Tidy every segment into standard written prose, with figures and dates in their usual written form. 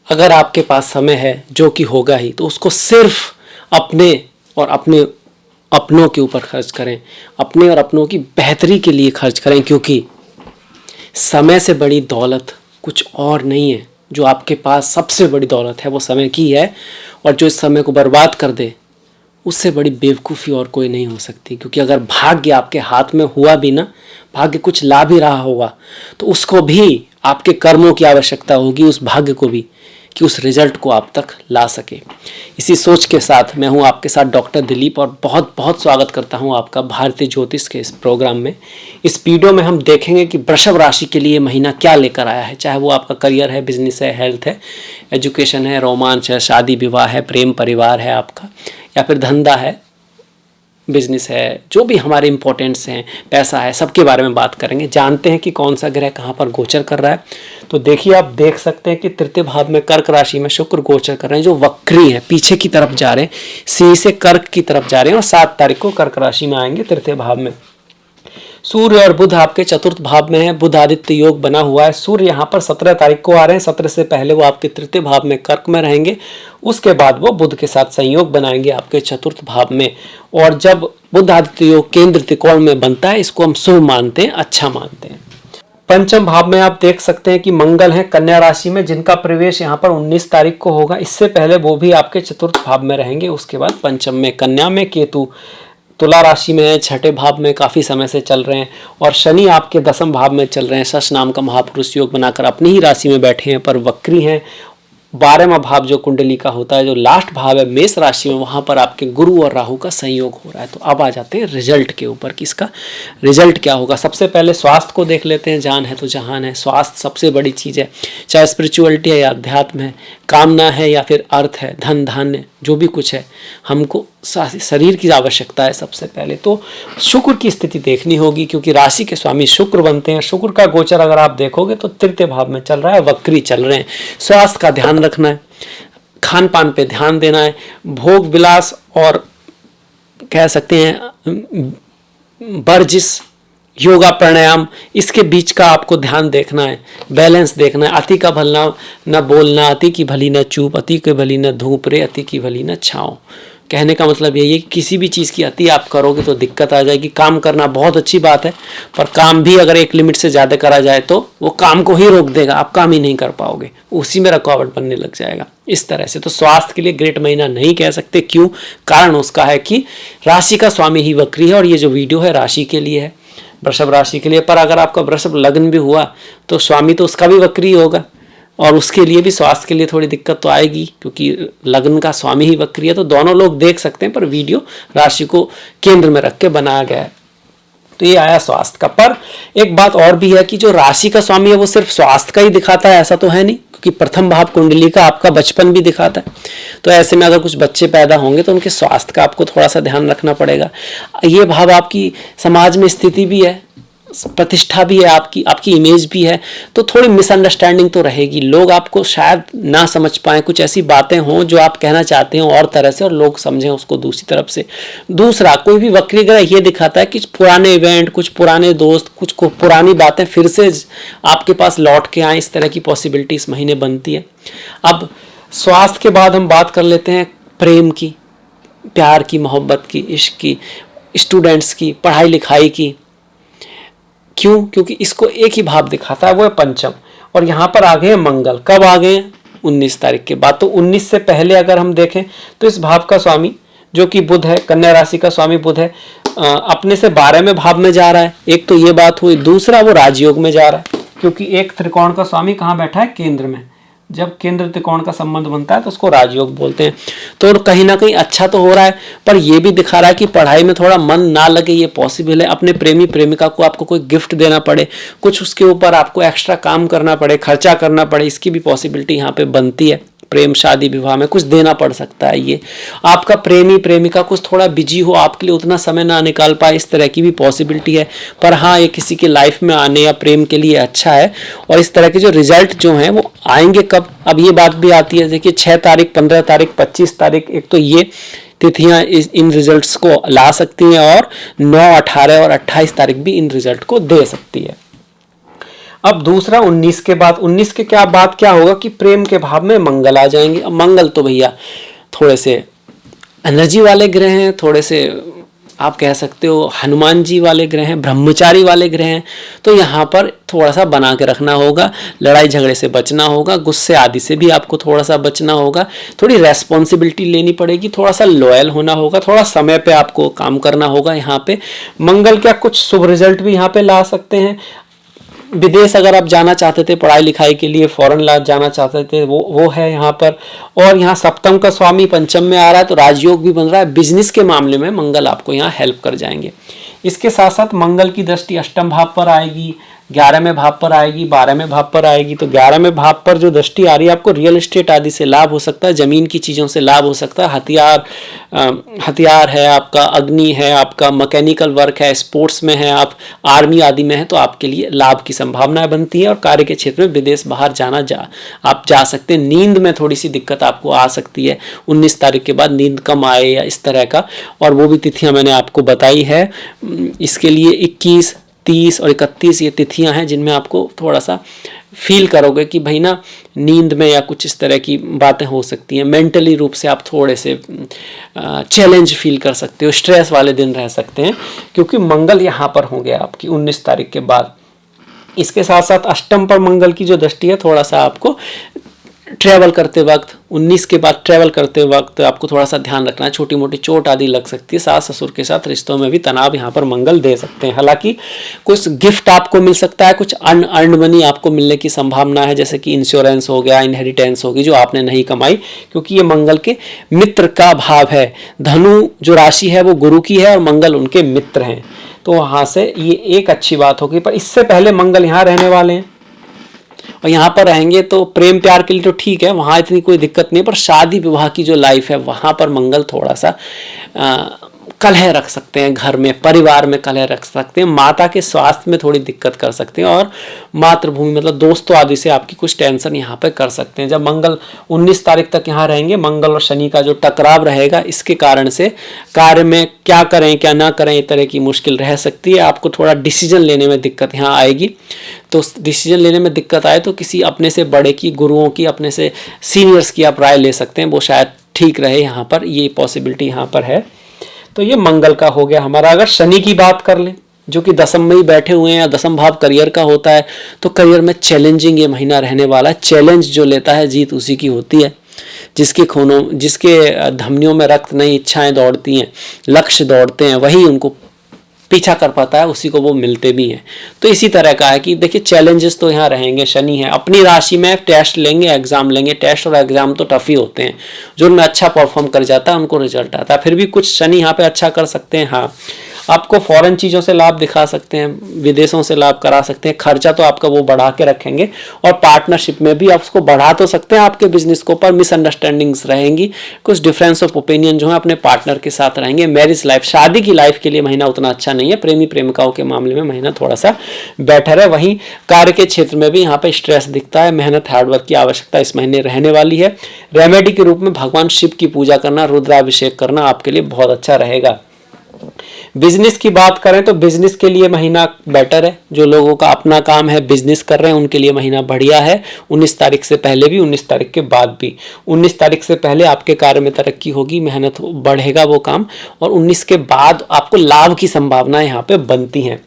अगर आपके पास समय है, जो कि होगा ही, तो उसको सिर्फ अपने और अपनों के ऊपर खर्च करें, अपने और अपनों की बेहतरी के लिए खर्च करें, क्योंकि समय से बड़ी दौलत कुछ और नहीं है। जो आपके पास सबसे बड़ी दौलत है वो समय की है, और जो इस समय को बर्बाद कर दे उससे बड़ी बेवकूफ़ी और कोई नहीं हो सकती। क्योंकि अगर भाग्य आपके हाथ में हुआ भी ना, भाग्य कुछ ला भी रहा होगा, तो उसको भी आपके कर्मों की आवश्यकता होगी, उस भाग्य को भी, कि उस रिजल्ट को आप तक ला सके। इसी सोच के साथ मैं हूं आपके साथ डॉक्टर दिलीप, और बहुत बहुत स्वागत करता हूं आपका भारतीय ज्योतिष के इस प्रोग्राम में। इस वीडियो में हम देखेंगे कि वृषभ राशि के लिए महीना क्या लेकर आया है, चाहे वो आपका करियर है, बिजनेस है, हेल्थ है, एजुकेशन है, रोमांच है, शादी विवाह है, प्रेम परिवार है आपका, या फिर धंधा है, बिजनेस है, जो भी हमारे इंपॉर्टेंट्स हैं, पैसा है, सबके बारे में बात करेंगे। जानते हैं कि कौन सा ग्रह कहाँ पर गोचर कर रहा है। तो देखिए, आप देख सकते हैं कि तृतीय भाव में कर्क राशि में शुक्र गोचर कर रहे हैं, जो वक्री है, पीछे की तरफ जा रहे हैं, सिंह से कर्क की तरफ जा रहे हैं, और 7 तारीख को कर्क राशि में आएंगे तृतीय भाव में। सूर्य और बुध आपके चतुर्थ भाव में है, बुध आदित्य योग बना हुआ है। सूर्य यहाँ पर 17 तारीख को आ रहे हैं, 17 से पहले वो आपके तृतीय भाव में कर्क में रहेंगे, उसके बाद वो बुध के साथ संयोग बनाएंगे आपके चतुर्थ भाव में। और जब बुध आदित्य योग केंद्र त्रिकोण में बनता है, इसको हम शुभ मानते हैं, अच्छा मानते हैं। पंचम भाव में आप देख सकते हैं कि मंगल है कन्या राशि में, जिनका प्रवेश यहाँ पर 19 तारीख को होगा। इससे पहले वो भी आपके चतुर्थ भाव में रहेंगे, उसके बाद पंचम में। कन्या में केतु तुला राशि में है, छठे भाव में काफ़ी समय से चल रहे हैं, और शनि आपके 10वें भाव में चल रहे हैं। शश नाम का महापुरुष योग बनाकर अपनी ही राशि में बैठे हैं, पर वक्री हैं। 12वां भाव जो कुंडली का होता है, जो लास्ट भाव है मेष राशि में, वहाँ पर आपके गुरु और राहु का संयोग हो रहा है। तो अब आ जाते हैं रिजल्ट के ऊपर कि इसका रिजल्ट क्या होगा। सबसे पहले स्वास्थ्य को देख लेते हैं। जान है तो जहान है। स्वास्थ्य सबसे बड़ी चीज़ है, चाहे स्पिरिचुअलिटी है या अध्यात्म है, कामना है या फिर अर्थ है, धन धान्य जो भी कुछ है, हमको शरीर की आवश्यकता है। सबसे पहले तो शुक्र की स्थिति देखनी होगी, क्योंकि राशि के स्वामी शुक्र बनते हैं। शुक्र का गोचर अगर आप देखोगे तो तृतीय भाव में चल रहा है, वक्री चल रहे हैं। स्वास्थ्य का ध्यान रखना है, खान पान पे ध्यान देना है, भोग विलास और कह सकते हैं वर्जिश, योगा प्राणायाम, इसके बीच का आपको ध्यान देखना है, बैलेंस देखना है। अति का भला न बोलना, अति की भली न चूप, अति की भली न धूप रे, अति की भली न छाँव। कहने का मतलब यही है कि किसी भी चीज़ की अति आप करोगे तो दिक्कत आ जाएगी। काम करना बहुत अच्छी बात है, पर काम भी अगर एक लिमिट से ज़्यादा करा जाए तो वो काम को ही रोक देगा, आप काम ही नहीं कर पाओगे, उसी में रुकावट बनने लग जाएगा। इस तरह से तो स्वास्थ्य के लिए ग्रेट महीना नहीं कह सकते। क्यों? कारण उसका है कि राशि का स्वामी ही वक्री है, और ये जो वीडियो है राशि के लिए है, वृषभ राशि के लिए। पर अगर आपका वृषभ लग्न भी हुआ तो स्वामी तो उसका भी वक्री होगा, और उसके लिए भी स्वास्थ्य के लिए थोड़ी दिक्कत तो आएगी, क्योंकि लग्न का स्वामी ही वक्री है। तो दोनों लोग देख सकते हैं, पर वीडियो राशि को केंद्र में रख के बनाया गया है। तो ये आया स्वास्थ्य का। पर एक बात और भी है कि जो राशि का स्वामी है वो सिर्फ स्वास्थ्य का ही दिखाता है, ऐसा तो है नहीं, क्योंकि प्रथम भाव कुंडली का आपका बचपन भी दिखाता है। तो ऐसे में अगर कुछ बच्चे पैदा होंगे तो उनके स्वास्थ्य का आपको थोड़ा सा ध्यान रखना पड़ेगा। ये भाव आपकी समाज में स्थिति भी है, प्रतिष्ठा भी है, आपकी इमेज भी है। तो थोड़ी मिसअंडरस्टैंडिंग तो रहेगी, लोग आपको शायद ना समझ पाए, कुछ ऐसी बातें हों जो आप कहना चाहते हो और तरह से, और लोग समझें उसको दूसरी तरफ से। दूसरा, कोई भी वक्री ग्रह ये दिखाता है कि पुराने इवेंट, कुछ पुराने दोस्त, कुछ पुरानी बातें फिर से आपके पास लौट के आए, इस तरह की पॉसिबिलिटी इस महीने बनती है। अब स्वास्थ्य के बाद हम बात कर लेते हैं प्रेम की, प्यार की, मोहब्बत की, इश्क की, स्टूडेंट्स की, पढ़ाई लिखाई की। क्यों? क्योंकि इसको एक ही भाव दिखाता है, वो है पंचम, और यहाँ पर आ गए हैं मंगल। कब आ गए हैं? 19 तारीख के बाद। तो 19 से पहले अगर हम देखें तो इस भाव का स्वामी जो कि बुध है, कन्या राशि का स्वामी बुध है, अपने से 12वें भाव में जा रहा है। एक तो ये बात हुई। दूसरा, वो राजयोग में जा रहा है, क्योंकि एक त्रिकोण का स्वामी कहाँ बैठा है? केंद्र में। जब केंद्र त्रिकोण का संबंध बनता है तो उसको राजयोग बोलते हैं। तो कहीं ना कहीं अच्छा तो हो रहा है, पर यह भी दिखा रहा है कि पढ़ाई में थोड़ा मन ना लगे, ये पॉसिबल है। अपने प्रेमी प्रेमिका को आपको कोई गिफ्ट देना पड़े, कुछ उसके ऊपर आपको एक्स्ट्रा काम करना पड़े, खर्चा करना पड़े, इसकी भी पॉसिबिलिटी यहाँ पे बनती है। प्रेम शादी विवाह में कुछ देना पड़ सकता है। ये आपका प्रेमी प्रेमिका कुछ थोड़ा बिजी हो, आपके लिए उतना समय ना निकाल पाए, इस तरह की भी पॉसिबिलिटी है। पर हाँ, ये किसी के लाइफ में आने या प्रेम के लिए अच्छा है। और इस तरह के जो रिजल्ट जो हैं वो आएंगे कब? अब ये बात भी आती है, देखिए 6 तारीख, 15 तारीख, 25 तारीख, एक तो ये तिथियां इन रिजल्ट्स को ला सकती हैं, और 9, 18 और 28 तारीख भी इन रिजल्ट को दे सकती है। अब दूसरा 19 के बाद, 19 के क्या बाद क्या होगा कि प्रेम के भाव में मंगल आ जाएंगे। अब मंगल तो भैया थोड़े से एनर्जी वाले ग्रह हैं, थोड़े से आप कह सकते हो हनुमान जी वाले ग्रह हैं, ब्रह्मचारी वाले ग्रह हैं। तो यहाँ पर थोड़ा सा बना के रखना होगा, लड़ाई झगड़े से बचना होगा, गुस्से आदि से भी आपको थोड़ा सा बचना होगा, थोड़ी रेस्पॉन्सिबिलिटी लेनी पड़ेगी, थोड़ा सा लॉयल होना होगा, थोड़ा समय पे आपको काम करना होगा। यहाँ पे मंगल क्या कुछ शुभ रिजल्ट भी यहाँ पे ला सकते हैं। विदेश अगर आप जाना चाहते थे पढ़ाई लिखाई के लिए, फॉरेन ला जाना चाहते थे, वो है यहाँ पर। और यहाँ सप्तम का स्वामी पंचम में आ रहा है तो राजयोग भी बन रहा है। बिजनेस के मामले में मंगल आपको यहाँ हेल्प कर जाएंगे। इसके साथ साथ मंगल की दृष्टि अष्टम भाव पर आएगी, 11वें भाव पर आएगी, 12वें भाव पर आएगी। तो 11वें भाव पर जो दृष्टि आ रही है आपको रियल एस्टेट आदि से लाभ हो सकता है, जमीन की चीज़ों से लाभ हो सकता है, हथियार है आपका, अग्नि है आपका, मैकेनिकल वर्क है, स्पोर्ट्स में है आप, आर्मी आदि में है, तो आपके लिए लाभ की संभावनाएं बनती है। और कार्य के क्षेत्र में विदेश बाहर आप जा सकते हैं। नींद में थोड़ी सी दिक्कत आपको आ सकती है 19 तारीख के बाद, नींद कम आए या इस तरह का। और वो भी तिथियां मैंने आपको बताई है। इसके लिए 21, 30 और 31 ये तिथियां हैं जिनमें आपको थोड़ा सा फील करोगे कि भाई ना नींद में या कुछ इस तरह की बातें हो सकती हैं। मेंटली रूप से आप थोड़े से चैलेंज फील कर सकते हो, स्ट्रेस वाले दिन रह सकते हैं, क्योंकि मंगल यहाँ पर होंगे आपकी 19 तारीख के बाद। इसके साथ साथ अष्टम पर मंगल की जो दृष्टि है, थोड़ा सा आपको ट्रैवल करते वक्त, 19 के बाद ट्रैवल करते वक्त आपको थोड़ा सा ध्यान रखना है, छोटी मोटी चोट आदि लग सकती है। सास ससुर के साथ रिश्तों में भी तनाव यहाँ पर मंगल दे सकते हैं। हालांकि कुछ गिफ्ट आपको मिल सकता है, कुछ अर्न मनी आपको मिलने की संभावना है, जैसे कि इंश्योरेंस हो गया, इनहेरिटेंस होगी जो आपने नहीं कमाई, क्योंकि ये मंगल के मित्र का भाव है। धनु जो राशि है वो गुरु की है और मंगल उनके मित्र हैं, तो वहाँ से ये एक अच्छी बात होगी। पर इससे पहले मंगल यहाँ रहने वाले हैं और यहाँ पर रहेंगे तो प्रेम प्यार के लिए तो ठीक है, वहाँ इतनी कोई दिक्कत नहीं, पर शादी विवाह की जो लाइफ है वहाँ पर मंगल थोड़ा सा कलह रख सकते हैं, घर में परिवार में कलह रख सकते हैं, माता के स्वास्थ्य में थोड़ी दिक्कत कर सकते हैं, और मातृभूमि मतलब दोस्तों आदि से आपकी कुछ टेंशन यहाँ पे कर सकते हैं। जब मंगल 19 तारीख तक यहाँ रहेंगे, मंगल और शनि का जो टकराव रहेगा, इसके कारण से कार्य में क्या करें क्या ना करें इस तरह की मुश्किल रह सकती है। आपको थोड़ा डिसीजन लेने में दिक्कत यहाँ आएगी। तो डिसीजन लेने में दिक्कत आए तो किसी अपने से बड़े की, गुरुओं की, अपने से सीनियर्स की आप राय ले सकते हैं, वो शायद ठीक रहे। यहाँ पर ये पॉसिबिलिटी यहाँ पर है। तो ये मंगल का हो गया हमारा। अगर शनि की बात कर लें जो कि दसम में ही बैठे हुए हैं, दसम भाव करियर का होता है, तो करियर में चैलेंजिंग ये महीना रहने वाला है। चैलेंज जो लेता है जीत उसी की होती है। जिसके धमनियों में रक्त नहीं, इच्छाएं दौड़ती हैं, लक्ष्य दौड़ते हैं, वही उनको पीछा कर पाता है, उसी को वो मिलते भी हैं। तो इसी तरह का है कि देखिए चैलेंजेस तो यहाँ रहेंगे। शनि है अपनी राशि में, टेस्ट लेंगे, एग्जाम लेंगे। टेस्ट और एग्जाम तो टफ ही होते हैं, जो उनमें अच्छा परफॉर्म कर जाता है उनको रिजल्ट आता है। फिर भी कुछ शनि यहाँ पे अच्छा कर सकते हैं। हाँ, आपको फॉरेन चीज़ों से लाभ दिखा सकते हैं, विदेशों से लाभ करा सकते हैं। खर्चा तो आपका वो बढ़ा के रखेंगे, और पार्टनरशिप में भी आप उसको बढ़ा तो सकते हैं आपके बिजनेस को, पर मिसअंडरस्टैंडिंग्स रहेंगी, कुछ डिफरेंस ऑफ ओपिनियन जो है अपने पार्टनर के साथ रहेंगे। मैरिज लाइफ, शादी की लाइफ के लिए महीना उतना अच्छा नहीं है। प्रेमी प्रेमिकाओं के मामले में महीना थोड़ा सा बेटर है। वहीं कार्य के क्षेत्र में भी यहाँ पे स्ट्रेस दिखता है, मेहनत हार्डवर्क की आवश्यकता इस महीने रहने वाली है। रेमेडी के रूप में भगवान शिव की पूजा करना, रुद्राभिषेक करना आपके लिए बहुत अच्छा रहेगा। बिजनेस की बात करें तो बिजनेस के लिए महीना बेटर है। जो लोगों का अपना काम है, बिजनेस कर रहे हैं, उनके लिए महीना बढ़िया है। 19 तारीख से पहले भी, 19 तारीख के बाद भी। 19 तारीख से पहले आपके कार्य में तरक्की होगी, मेहनत बढ़ेगा वो काम, और 19 के बाद आपको लाभ की संभावनाएं यहाँ पे बनती हैं।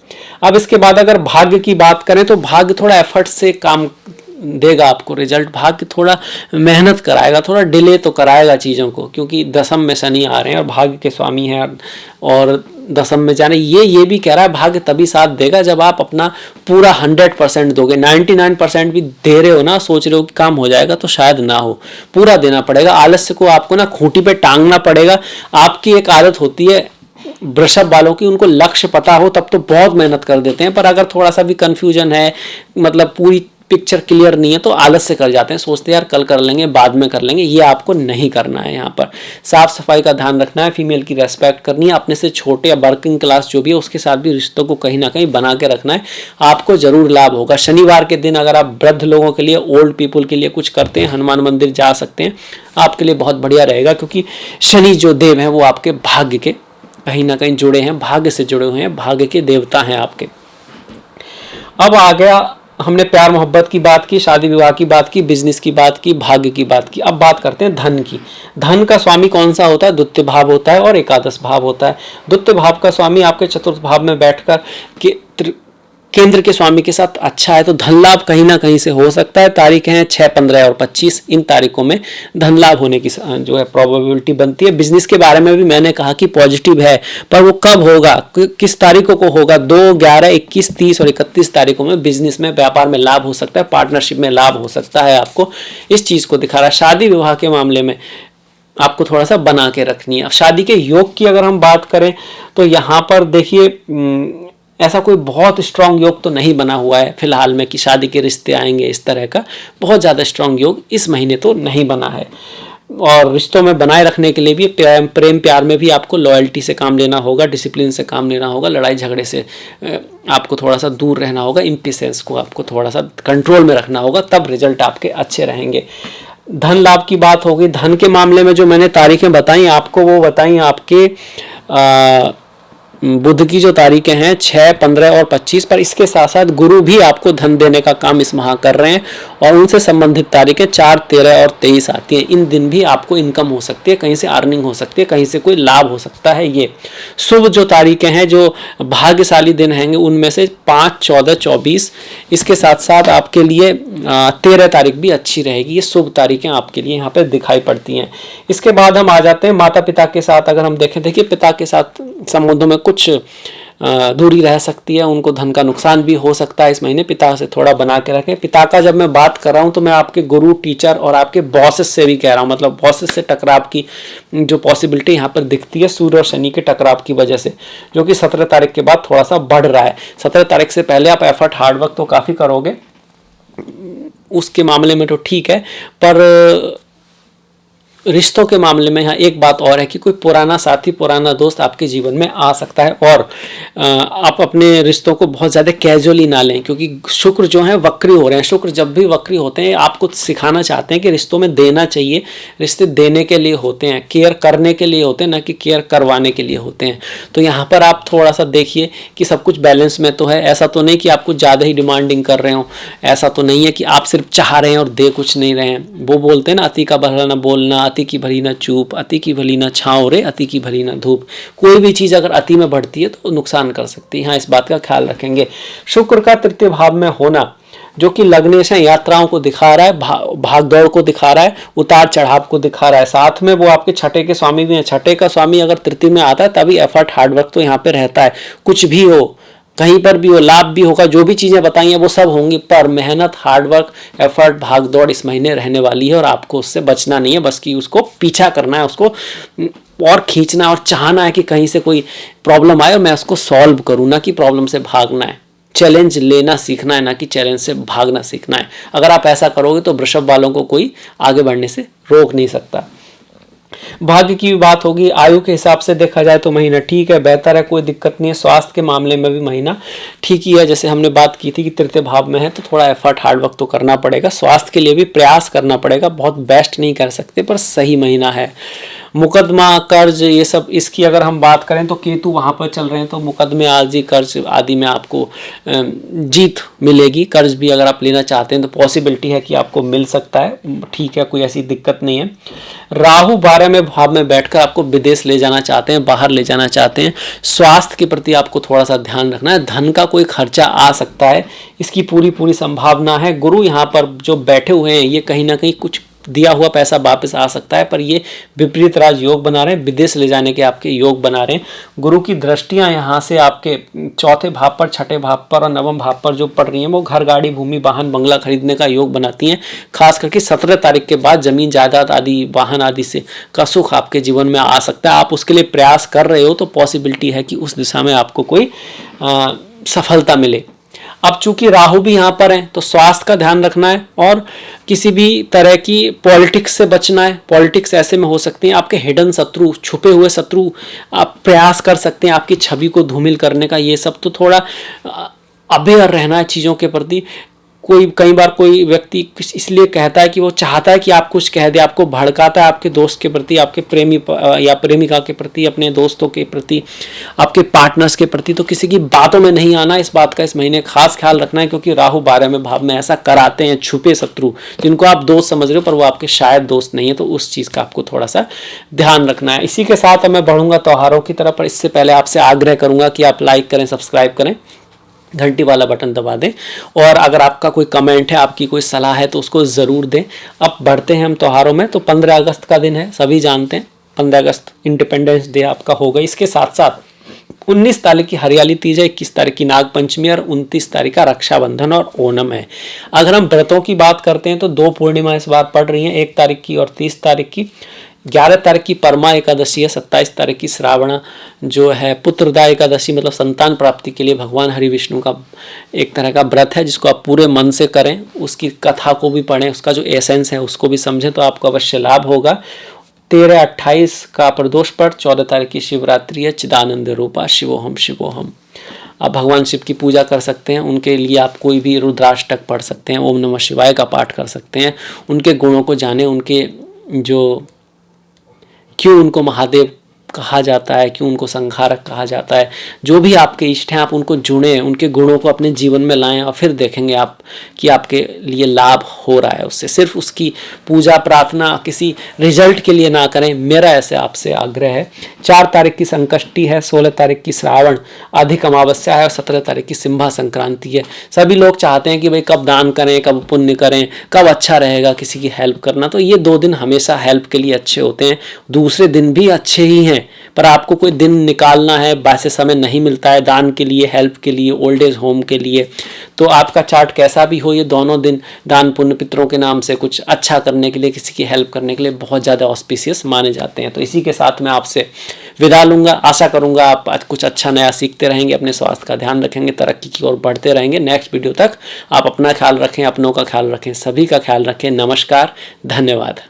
अब इसके बाद अगर भाग्य की बात करें तो भाग्य थोड़ा एफर्ट से काम देगा आपको रिजल्ट। भाग्य थोड़ा मेहनत कराएगा, थोड़ा डिले तो कराएगा चीज़ों को, क्योंकि दसम में शनि आ रहे हैं और भाग्य के स्वामी हैं, और दसम में जाने ये भी कह रहा है भाग्य तभी साथ देगा जब आप अपना पूरा 100% दोगे। 99% भी दे रहे हो ना, सोच रहे हो कि काम हो जाएगा, तो शायद ना हो, पूरा देना पड़ेगा। आलस्य को आपको ना खूंटी पे टांगना पड़ेगा। आपकी एक आदत होती है वृषभ वालों की, उनको लक्ष्य पता हो तब तो बहुत मेहनत कर देते हैं, पर अगर थोड़ा सा भी कंफ्यूजन है, मतलब पूरी पिक्चर क्लियर नहीं है, तो आलस से कर जाते हैं, सोचते हैं यार कल कर लेंगे, बाद में कर लेंगे। ये आपको नहीं करना है। यहाँ पर साफ सफाई का ध्यान रखना है, फीमेल की रेस्पेक्ट करनी है, अपने से छोटे या वर्किंग क्लास जो भी है उसके साथ भी रिश्तों को कहीं ना कहीं बना के रखना है। आपको जरूर लाभ होगा। शनिवार के दिन अगर आप वृद्ध लोगों के लिए, ओल्ड पीपल के लिए कुछ करते हैं, हनुमान मंदिर जा सकते हैं, आपके लिए बहुत बढ़िया रहेगा, क्योंकि शनि जो देव हैं वो आपके भाग्य के कहीं ना कहीं जुड़े हैं, भाग्य से जुड़े हुए हैं, भाग्य के देवता हैं आपके। अब आ गया हमने प्यार मोहब्बत की बात की, शादी विवाह की बात की, बिजनेस की बात की, भाग्य की बात की। अब बात करते हैं धन की। धन का स्वामी कौन सा होता है? द्वितीय भाव होता है और एकादश भाव होता है। द्वितीय भाव का स्वामी आपके चतुर्थ भाव में बैठकर केंद्र के स्वामी के साथ अच्छा है, तो धन लाभ कहीं ना कहीं से हो सकता है। तारीख हैं 6, 15 और 25, इन तारीखों में धन लाभ होने की जो है प्रोबेबिलिटी बनती है। बिजनेस के बारे में भी मैंने कहा कि पॉजिटिव है, पर वो कब होगा, किस तारीखों को होगा? 2, 11, 21, 30 और 31 तारीखों में बिजनेस में, व्यापार में लाभ हो सकता है, पार्टनरशिप में लाभ हो सकता है। आपको इस चीज को दिखा रहा है। शादी विवाह के मामले में आपको थोड़ा सा बना के रखनी है। अब शादी के योग की अगर हम बात करें तो यहाँ पर देखिए ऐसा कोई बहुत स्ट्रांग योग तो नहीं बना हुआ है फिलहाल में कि शादी के रिश्ते आएंगे, इस तरह का बहुत ज़्यादा स्ट्रांग योग इस महीने तो नहीं बना है। और रिश्तों में बनाए रखने के लिए भी प्रेम प्यार में भी आपको लॉयल्टी से काम लेना होगा, डिसिप्लिन से काम लेना होगा, लड़ाई झगड़े से आपको थोड़ा सा दूर रहना होगा, इम्पिशेंस को आपको थोड़ा सा कंट्रोल में रखना होगा, तब रिजल्ट आपके अच्छे रहेंगे। धन लाभ की बात होगी। धन के मामले में जो मैंने तारीखें बताई आपको, वो बताई आपके बुध की जो तारीखें हैं 6, 15 और 25 पर। इसके साथ साथ गुरु भी आपको धन देने का काम इस माह कर रहे हैं और उनसे संबंधित तारीखें 4, 13 और 23 आती हैं। इन दिन भी आपको इनकम हो सकती है, कहीं से अर्निंग हो सकती है, कहीं से कोई लाभ हो सकता है। ये शुभ जो तारीखें हैं, जो भाग्यशाली दिन हैं, उनमें से 5, 14, 24, इसके साथ साथ आपके लिए 13 तारीख भी अच्छी रहेगी। ये शुभ तारीखें आपके लिए यहाँ पे दिखाई पड़ती हैं। इसके बाद हम आ जाते हैं माता पिता के साथ। अगर हम देखें, देखिए पिता के साथ संबंधों में कुछ दूरी रह सकती है, उनको धन का नुकसान भी हो सकता है इस महीने। पिता से थोड़ा बना के रखें। पिता का जब मैं बात कर रहा हूँ तो मैं आपके गुरु, टीचर और आपके बॉसेस से भी कह रहा हूँ, मतलब बॉसेस से टकराव की जो पॉसिबिलिटी यहाँ पर दिखती है सूर्य और शनि के टकराव की वजह से, जो कि 17 तारीख के बाद थोड़ा सा बढ़ रहा है। 17 तारीख से पहले आप एफर्ट, हार्डवर्क तो काफ़ी करोगे, उसके मामले में तो ठीक है, पर रिश्तों के मामले में यहाँ एक बात और है कि कोई पुराना साथी, पुराना दोस्त आपके जीवन में आ सकता है। और आप अपने रिश्तों को बहुत ज़्यादा कैजुअली ना लें, क्योंकि शुक्र जो है वक्री हो रहे हैं। शुक्र जब भी वक्री होते हैं आपको सिखाना चाहते हैं कि रिश्तों में देना चाहिए। रिश्ते देने के लिए होते हैं, केयर करने के लिए होते हैं, ना कि केयर करवाने के लिए होते हैं। तो यहाँ पर आप थोड़ा सा देखिए कि सब कुछ बैलेंस में तो है। ऐसा तो नहीं कि आप कुछ ज़्यादा ही डिमांडिंग कर रहे हो, ऐसा तो नहीं है कि आप सिर्फ चाह रहे हैं और दे कुछ नहीं रहे हैं। वो बोलते हैं ना, अति का भला ना बोलना, अति की भली ना चूप, अति की भली ना छाँव रे, अति की भली ना धूप। कोई भी चीज़ अगर अति में बढ़ती है तो नुकसान कर सकती है। हाँ, इस बात का ख्याल रखेंगे। शुक्र का तृतीय भाव में होना, जो कि लग्नेश है, यात्राओं को दिखा रहा है, भाग दौड़ को दिखा रहा है, उतार चढ़ाव को दिखा रहा है। साथ में वो आपके छठे के स्वामी भी हैं। छठे का स्वामी अगर तृतीय में आता है तभी एफर्ट, हार्डवर्क तो यहाँ पे रहता है। कुछ भी हो, कहीं पर भी हो, लाभ भी होगा, जो भी चीज़ें बताई हैं वो सब होंगी, पर मेहनत, हार्डवर्क, एफर्ट, भाग दौड़ इस महीने रहने वाली है और आपको उससे बचना नहीं है। बस कि उसको पीछा करना है, उसको और खींचना और चाहना है कि कहीं से कोई प्रॉब्लम आए और मैं उसको सॉल्व करूँ, ना कि प्रॉब्लम से भागना है। चैलेंज लेना सीखना है, ना कि चैलेंज से भागना सीखना है। अगर आप ऐसा करोगे तो वृषभ वालों को कोई आगे बढ़ने से रोक नहीं सकता। भाग्य की भी बात होगी। आयु के हिसाब से देखा जाए तो महीना ठीक है, बेहतर है, कोई दिक्कत नहीं है। स्वास्थ्य के मामले में भी महीना ठीक ही है। जैसे हमने बात की थी कि तृतीय भाव में है तो थोड़ा एफर्ट, हार्डवर्क तो करना पड़ेगा। स्वास्थ्य के लिए भी प्रयास करना पड़ेगा। बहुत बेस्ट नहीं कर सकते, पर सही महीना है। मुकदमा, कर्ज, ये सब, इसकी अगर हम बात करें तो केतु वहाँ पर चल रहे हैं, तो मुकदमे आदि, कर्ज आदि में आपको जीत मिलेगी। कर्ज भी अगर आप लेना चाहते हैं तो पॉसिबिलिटी है कि आपको मिल सकता है, ठीक है, कोई ऐसी दिक्कत नहीं है। राहु 12वें भाव में बैठकर आपको विदेश ले जाना चाहते हैं, बाहर ले जाना चाहते हैं। स्वास्थ्य के प्रति आपको थोड़ा सा ध्यान रखना है। धन का कोई खर्चा आ सकता है, इसकी पूरी संभावना है। गुरु यहाँ पर जो बैठे हुए हैं, ये कहीं ना कहीं कुछ दिया हुआ पैसा वापस आ सकता है, पर ये विपरीत राज योग बना रहे हैं, विदेश ले जाने के आपके योग बना रहे हैं। गुरु की दृष्टियां यहाँ से आपके चौथे भाव पर, छठे भाव पर और नवम भाव पर जो पड़ रही हैं, वो घर, गाड़ी, भूमि, वाहन, बंगला खरीदने का योग बनाती हैं। खास करके 17 तारीख के बाद जमीन जायदाद आदि, वाहन आदि से का सुख आपके जीवन में आ सकता है। आप उसके लिए प्रयास कर रहे हो तो पॉसिबिलिटी है कि उस दिशा में आपको कोई सफलता मिले। अब चूंकि राहु भी यहाँ पर है तो स्वास्थ्य का ध्यान रखना है और किसी भी तरह की पॉलिटिक्स से बचना है। पॉलिटिक्स ऐसे में हो सकती है आपके हिडन शत्रु, छुपे हुए शत्रु, आप प्रयास कर सकते हैं आपकी छवि को धूमिल करने का। ये सब तो थोड़ा अवेयर रहना है चीज़ों के प्रति। कोई कई बार कोई व्यक्ति कुछ इसलिए कहता है कि वो चाहता है कि आप कुछ कह दे, आपको भड़काता है आपके दोस्त के प्रति, आपके प्रेमी या प्रेमिका के प्रति, अपने दोस्तों के प्रति, आपके पार्टनर्स के प्रति। तो किसी की बातों में नहीं आना, इस बात का इस महीने खास ख्याल रखना है, क्योंकि राहु 12वें भाव में ऐसा कराते हैं छुपे शत्रु, जिनको आप दोस्त समझ रहे हो पर वो आपके शायद दोस्त नहीं है। तो उस चीज़ का आपको थोड़ा सा ध्यान रखना है। इसी के साथ मैं बढ़ूंगा त्योहारों की तरफ, पर इससे पहले आपसे आग्रह करूंगा कि आप लाइक करें, सब्सक्राइब करें, घंटी वाला बटन दबा दें, और अगर आपका कोई कमेंट है, आपकी कोई सलाह है तो उसको ज़रूर दें। अब बढ़ते हैं हम त्योहारों में। तो 15 अगस्त का दिन है, सभी जानते हैं 15 अगस्त इंडिपेंडेंस डे आपका होगा। इसके साथ साथ 19 तारीख की हरियाली तीज है, 21 तारीख की नाग पंचमी और 29 तारीख का रक्षाबंधन और ओणम है। अगर हम व्रतों की बात करते हैं तो 2 पूर्णिमा इस बार पड़ रही हैं, 1 तारीख की और 30 तारीख की। 11 तारीख की परमा एकादशी है, 27 तारीख की श्रावण जो है पुत्रदा एकादशी, मतलब संतान प्राप्ति के लिए भगवान हरि विष्णु का एक तरह का व्रत है, जिसको आप पूरे मन से करें, उसकी कथा को भी पढ़ें, उसका जो एसेंस है उसको भी समझें, तो आपको अवश्य लाभ होगा। 13-28 का प्रदोष पट, 14 तारीख की शिवरात्रि है, चिदानंद रूपा शिवोहम शिवोहम। आप भगवान शिव की पूजा कर सकते हैं, उनके लिए आप कोई भी रुद्राष्टक पढ़ सकते हैं, ओम नमः शिवाय का पाठ कर सकते हैं, उनके गुणों को जानें, उनके जो क्यों उनको महादेव कहा जाता है, क्यों उनको संहारक कहा जाता है, जो भी आपके इष्ट हैं आप उनको जुड़ें, उनके गुणों को अपने जीवन में लाएं, और फिर देखेंगे आप कि आपके लिए लाभ हो रहा है उससे। सिर्फ उसकी पूजा प्रार्थना किसी रिजल्ट के लिए ना करें, मेरा ऐसे आपसे आग्रह है। 4 तारीख की संकष्टी है, 16 तारीख की श्रावण अधिक अमावस्या है और 17 तारीख की सिंहा संक्रांति है। सभी लोग चाहते हैं कि भाई कब दान करें, कब पुण्य करें, कब अच्छा रहेगा किसी की हेल्प करना। तो ये 2 दिन हमेशा हेल्प के लिए अच्छे होते हैं, दूसरे दिन भी अच्छे ही हैं, पर आपको कोई दिन निकालना है, वैसे समय नहीं मिलता है दान के लिए, हेल्प के लिए, ओल्ड एज होम के लिए। तो आपका चार्ट कैसा भी हो, ये दोनों दिन दान पुण्य पितरों के नाम से कुछ अच्छा करने के लिए, किसी की हेल्प करने के लिए बहुत ज़्यादा ऑस्पिशियस माने जाते हैं। तो इसी के साथ मैं आपसे विदा लूँगा। आशा करूँगा आप आज कुछ अच्छा नया सीखते रहेंगे, अपने स्वास्थ्य का ध्यान रखेंगे, तरक्की की ओर बढ़ते रहेंगे। नेक्स्ट वीडियो तक आप अपना ख्याल रखें, अपनों का ख्याल रखें, सभी का ख्याल रखें। नमस्कार, धन्यवाद।